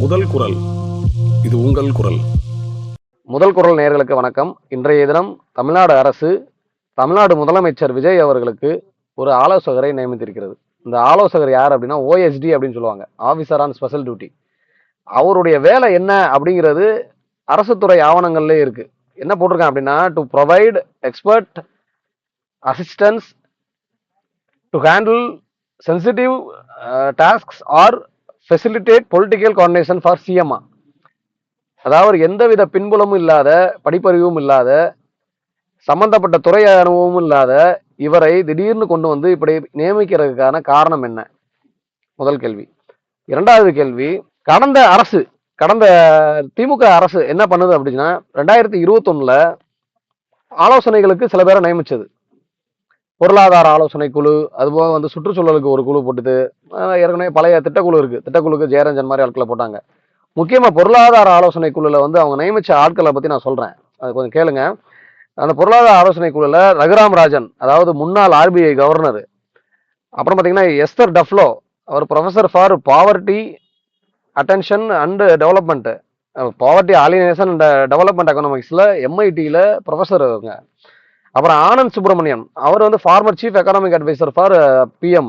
முதல் குரல். இது உங்கள் குரல். முதல் குரல் நேயர்களுக்கு வணக்கம். இன்றைய தினம் தமிழ்நாடு அரசு தமிழ்நாடு முதலமைச்சர் விஜய் அவர்களுக்கு ஒரு ஆலோசகரை நியமித்திருக்கிறது. இந்த ஆலோசகர் யார் அப்படின்னா ஓஎஸ்டி அப்படின்னு சொல்லுவாங்க, ஆஃபீஸர் ஆன் ஸ்பெஷல் டியூட்டி. அவருடைய வேலை என்ன அப்படிங்கிறது அரசு துறை ஆவணங்கள்ல இருக்கு. என்ன போட்டிருக்காங்க அப்படின்னா, to provide expert assistance to handle sensitive tasks or facilitate political coordination for CM. அதாவது எந்தவித பின்புலமும் இல்லாத, படிப்பறிவும் இல்லாத, சம்பந்தப்பட்ட துறை அனுபவமும் இல்லாத இவரை திடீர்னு கொண்டு வந்து இப்படி நியமிக்கிறதுக்கான காரணம் என்ன? முதல் கேள்வி. இரண்டாவது கேள்வி, கடந்த திமுக அரசு என்ன பண்ணுது அப்படின்னா, 2021 ஆலோசனைகளுக்கு சில பேரை நியமிச்சது. பொருளாதார ஆலோசனை குழு, அதுபோக வந்து சுற்றுச்சூழலுக்கு ஒரு குழு போட்டுது. ஏற்கனவே பழைய திட்டக்குழு இருக்கு, திட்டக்குழுக்கு ஜெயரஞ்சன் மாதிரி ஆட்களை போட்டாங்க. முக்கியமா பொருளாதார ஆலோசனை குழுல வந்து அவங்க நியமிச்ச ஆட்களை பத்தி நான் சொல்றேன், அது கொஞ்சம் கேளுங்க. அந்த பொருளாதார ஆலோசனை குழுல ரகுராம் ராஜன், அதாவது முன்னாள் ஆர்பிஐ கவர்னர். அப்புறம் பாத்தீங்கன்னா எஸ்தர் டஃப்லோ, அவர் professor for poverty attention and development, poverty alienation and development எக்கனாமிக்ஸ்ல எம்ஐடியில ப்ரொஃபசர் அவங்க. அப்புறம் ஆனந்த் சுப்பிரமணியன், அவர் வந்து former chief economic adviser for PM.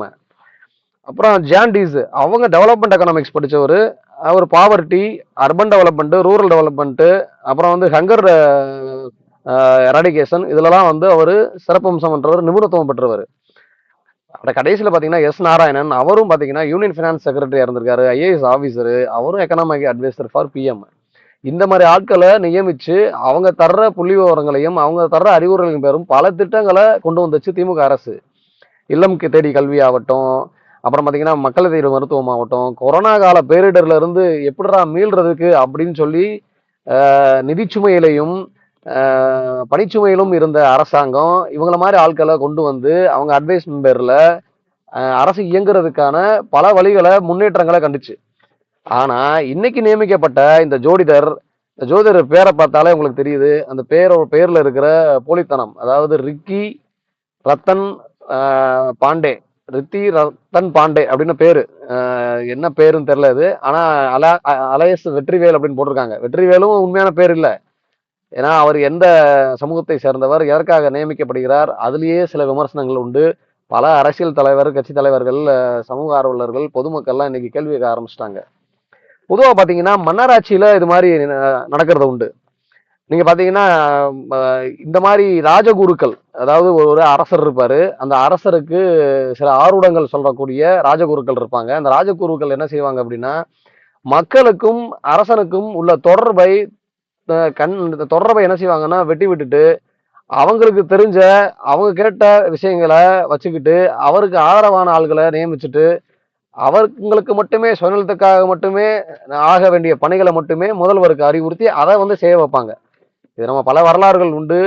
அப்புறம் ஜான் டீஸ், அவங்க டெவலப்மெண்ட் எக்கனாமிக்ஸ் படித்தவர். அவர் poverty, urban development, rural development, அப்புறம் வந்து ஹங்கர் எராடிகேஷன், இதுலலாம் வந்து அவர் சிறப்பம்சம் பண்றவர், நிபுணத்துவம் பெற்றவர். அந்த கடைசியில் பார்த்தீங்கன்னா எஸ் நாராயணன், அவரும் பார்த்தீங்கன்னா யூனியன் ஃபினான்ஸ் செக்ரட்டரியா இருந்திருக்காரு, ஐஏஎஸ் ஆஃபீஸர், அவரும் எக்கனாமிக் அட்வைசர் ஃபார் பிஎம். இந்த மாதிரி ஆட்களை நியமிச்சு அவங்க தர்ற புள்ளி விவரங்களையும் அவங்க தர்ற அறிவுரைகளையும் பெறும் பல திட்டங்களை கொண்டு வந்துச்சு திமுக அரசு. இல்லம் தேடி கல்வி ஆகட்டும், அப்புறம் பார்த்தீங்கன்னா மக்கள் தேடி மருத்துவம் ஆகட்டும், கொரோனா கால பேரிடர்ல இருந்து எப்படிடா மீள்றதுக்கு அப்படின்னு சொல்லி நிதிச்சுமையிலையும் பணிச்சுமையிலும் இருந்த அரசாங்கம் இவங்கள மாதிரி ஆட்களை கொண்டு வந்து அவங்க அட்வைஸ்மெண்ட் பேர்ல அரசு இயங்குறதுக்கான பல வழிகளை, முன்னேற்றங்களை கண்டுச்சு. ஆனா இன்னைக்கு நியமிக்கப்பட்ட இந்த ஜோதிடர் பேரை பார்த்தாலே உங்களுக்கு தெரியுது, அந்த பேர்ல இருக்கிற போலித்தனம். அதாவது ரிக்கி ரத்தன் பாண்டே, அப்படின்னு பேரு. என்ன பேருன்னு தெரியல இது. ஆனா அலையஸ் வெற்றிவேல் அப்படின்னு போட்டிருக்காங்க. வெற்றிவேலும் உண்மையான பேர் இல்லை. ஏன்னா அவர் எந்த சமூகத்தை சேர்ந்தவர், எதற்காக நியமிக்கப்படுகிறார், அதுலேயே சில விமர்சனங்கள் உண்டு. பல அரசியல் தலைவர், கட்சி தலைவர்கள், சமூக ஆர்வலர்கள், பொதுமக்கள்லாம் இன்னைக்கு கேள்வி கேட்க ஆரம்பிச்சிட்டாங்க. பொதுவாக பார்த்தீங்கன்னா மன்னராட்சியில இது மாதிரி நடக்கிறது உண்டு. நீங்க பாத்தீங்கன்னா இந்த மாதிரி ராஜகுருக்கள், அதாவது ஒரு அரசர் இருப்பாரு, அந்த அரசருக்கு சில ஆரூடங்கள் சொல்லக்கூடிய ராஜகுருக்கள் இருப்பாங்க. அந்த ராஜகுருக்கள் என்ன செய்வாங்க அப்படின்னா, மக்களுக்கும் அரசனுக்கும் உள்ள தொடர்பை என்ன செய்வாங்கன்னா வெட்டி விட்டுட்டு, அவங்களுக்கு தெரிஞ்ச அவங்க கேட்ட விஷயங்களை வச்சுக்கிட்டு அவருக்கு ஆதரவான ஆள்களை நியமிச்சுட்டு அவங்களுக்கு மட்டுமே சுயநலத்துக்காக மட்டுமே ஆக வேண்டிய பணிகளை மட்டுமே முதல்வருக்கு அறிவுறுத்தி அதை வந்து செய்ய வைப்பாங்க. இது நம்ம பல வரலாறுகள் உண்டு.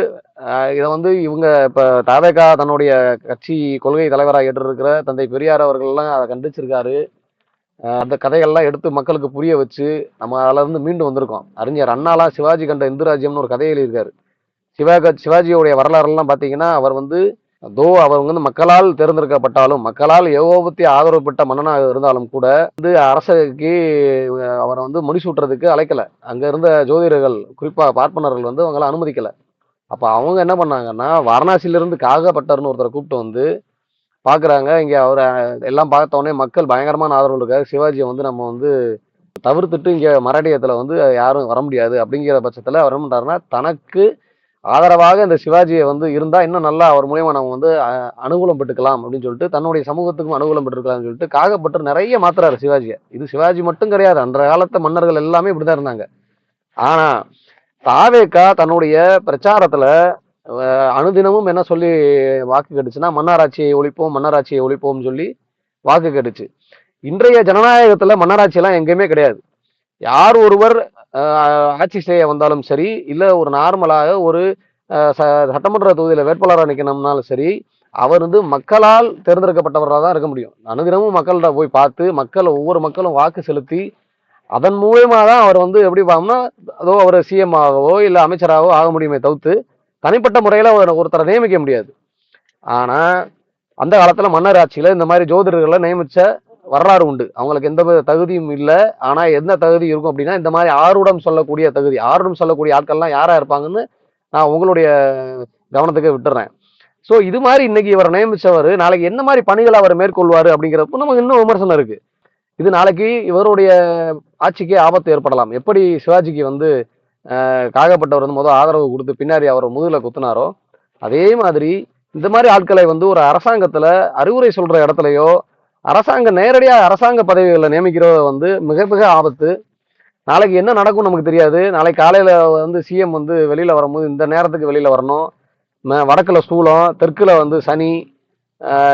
இதை வந்து இவங்க இப்ப தாவேகா தன்னுடைய கட்சி கொள்கை தலைவராக ஏற்றிருக்கிற தந்தை பெரியார் அவர்கள்லாம் அதை கண்டிச்சிருக்காரு. அந்த கதைகள்லாம் எடுத்து மக்களுக்கு புரிய வச்சு நம்ம அதுல இருந்து மீண்டு வந்திருக்கோம். அறிஞர் அண்ணாலாம் சிவாஜி கண்ட இந்து ராஜ்யம்னு ஒரு கதையை எழுதியிருக்காரு. சிவாஜியோடைய வரலாறுலாம் பார்த்தீங்கன்னா, அவர் வந்து அவர் வந்து மக்களால் தேர்ந்தெடுக்கப்பட்டாலும், மக்களால் ஏகோபத்தி ஆதரவு பெற்ற மன்னனாக இருந்தாலும் கூட வந்து அரசுக்கு அவரை வந்து முடிசூட்டுறதுக்கு அழைக்கல. அங்க இருந்த ஜோதிடர்கள், குறிப்பா பார்ப்பனர்கள் வந்து அவங்களை அனுமதிக்கல. அப்ப அவங்க என்ன பண்ணாங்கன்னா, வாரணாசியிலிருந்து காகப்பட்டர்னு ஒருத்தரை கூப்பிட்டு வந்து பாக்குறாங்க. இங்க அவரை எல்லாம் பார்த்த உடனே மக்கள் பயங்கரமான ஆதரவு இருக்காரு, சிவாஜியை வந்து நம்ம வந்து தவிர்த்துட்டு இங்க மராட்டியத்துல வந்து யாரும் வர முடியாது அப்படிங்கிற பட்சத்துல அவர் என்ன பண்றாருன்னா, தனக்கு ஆதரவாக இந்த சிவாஜியை வந்து இருந்தா இன்னும் நல்லா அவர் மூலியமா நம்ம வந்து அனுகூலம் பெற்றுக்கலாம் அப்படின்னு சொல்லிட்டு, தன்னுடைய சமூகத்துக்கும் அனுகூலம் பெற்றுக்கலாம்னு சொல்லிட்டு காகப்பட்டு நிறைய மாத்துறாரு சிவாஜியை. இது சிவாஜி மட்டும் கிடையாது, அன்றைய காலத்து மன்னர்கள் எல்லாமே இப்படிதான் இருந்தாங்க. ஆனா தாவேகா தன்னுடைய பிரச்சாரத்துல அனுதினமும் என்ன சொல்லி வாக்கு கேட்டுச்சுன்னா, மன்னராட்சியை ஒழிப்போம் சொல்லி வாக்கு கேட்டுச்சு. இன்றைய ஜனநாயகத்துல மன்னராட்சியெல்லாம் எங்கேயுமே கிடையாது. யார் ஒருவர் ஆட்சி செய்ய வந்தாலும் சரி, இல்ல ஒரு நார்மலாக ஒரு சட்டமன்ற தொகுதியில வேட்பாளராக நிற்கணும்னாலும் சரி, அவர் வந்து மக்களால் தேர்ந்தெடுக்கப்பட்டவராக தான் இருக்க முடியும். அனுதினமும் மக்கள்கிட்ட போய் பார்த்து ஒவ்வொரு மக்களும் வாக்கு செலுத்தி அதன் மூலயமா தான் அவர் வந்து எப்படி பார்த்தோம்னா, அதோ அவர் சிஎம் ஆகவோ இல்ல அமைச்சராகவோ ஆக முடியுமே தவிர்த்து தனிப்பட்ட முறையில ஒருத்தரை நியமிக்க முடியாது. ஆனா அந்த காலத்துல மன்னர் ஆட்சியில இந்த மாதிரி ஜோதிடர்களை நியமிச்ச வரலாறு உண்டு. அவங்களுக்கு எந்த வித தகுதியும் இல்ல. ஆனா என்ன தகுதி இருக்கும் அப்படின்னா, இந்த மாதிரி ஆருடம் சொல்லக்கூடிய தகுதி. ஆருடம் சொல்லக்கூடிய ஆட்கள்லாம் யாரா இருப்பாங்கன்னு நான் உங்களுடைய கவனத்துக்கு விட்டுறேன். ஸோ இது மாதிரி இன்னைக்கு இவரை நியமிச்சவர் நாளைக்கு என்ன மாதிரி பணிகளை அவர் மேற்கொள்வாரு அப்படிங்கிறப்ப நமக்கு இன்னும் விமர்சனம் இருக்கு. இது நாளைக்கு இவருடைய ஆட்சிக்கே ஆபத்து ஏற்படலாம். எப்படி சிவாஜிக்கு வந்து காகப்பட்டவர் வந்து முதல் ஆதரவு கொடுத்து பின்னாடி அவர் முதுகுல குத்துனாரோ, அதே மாதிரி இந்த மாதிரி ஆட்களை வந்து ஒரு அரசாங்கத்துல அறிவுரை சொல்ற இடத்துலயோ, நேரடியா அரசாங்க பதவிகளை நியமிக்கிறத வந்து மிக மிக ஆபத்து. நாளைக்கு என்ன நடக்கும் நமக்கு தெரியாது. நாளைக்கு காலையில வந்து சிஎம் வந்து வெளியில வரும்போது இந்த நேரத்துக்கு வெளியில வரணும். வடக்குல சூலம், தெற்குல வந்து சனி.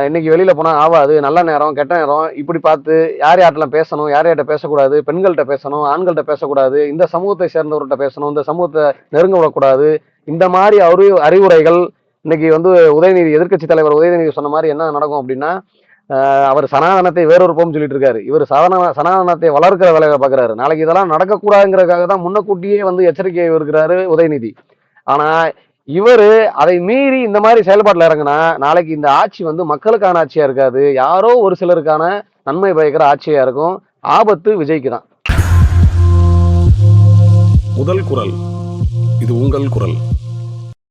இன்னைக்கு வெளியில போனா ஆவாது, நல்ல நேரம் கெட்ட நேரம் இப்படி பார்த்து யார் யார்ட்டெல்லாம் பேசணும், யார் யார்கிட்ட பேசக்கூடாது, பெண்கள்கிட்ட பேசணும், ஆண்கள்கிட்ட பேசக்கூடாது, இந்த சமூகத்தை சேர்ந்தவர்கிட்ட பேசணும், இந்த சமூகத்தை நெருங்க விடக்கூடாது. இந்த மாதிரி அறிவுரைகள் இன்னைக்கு வந்து உதயநிதி எதிர்க்கட்சி தலைவர் உதயநிதி சொன்ன மாதிரி என்ன நடக்கும் அப்படின்னா, அவர் சனாதனத்தை வேறொருப்போம் சொல்லிட்டு இருக்காரு. இவர் சனாதனத்தை வளர்க்கிற வேலையை பார்க்குறாரு. நாளைக்கு இதெல்லாம் நடக்கக்கூடாதுங்கிறதுக்காக தான் முன்னக்கூட்டியே வந்து எச்சரிக்கை இருக்கிறாரு உதயநிதி. ஆனா இவரு அதை மீறி இந்த மாதிரி செயல்பாட்டில் இறங்கினா நாளைக்கு இந்த ஆட்சி வந்து மக்களுக்கான ஆட்சியா இருக்காது, யாரோ ஒரு சிலருக்கான நன்மை பயக்கிற ஆட்சியா இருக்கும். ஆபத்து விஜய்க்கு தான். முதல் குரல். இது உங்கள் குரல்.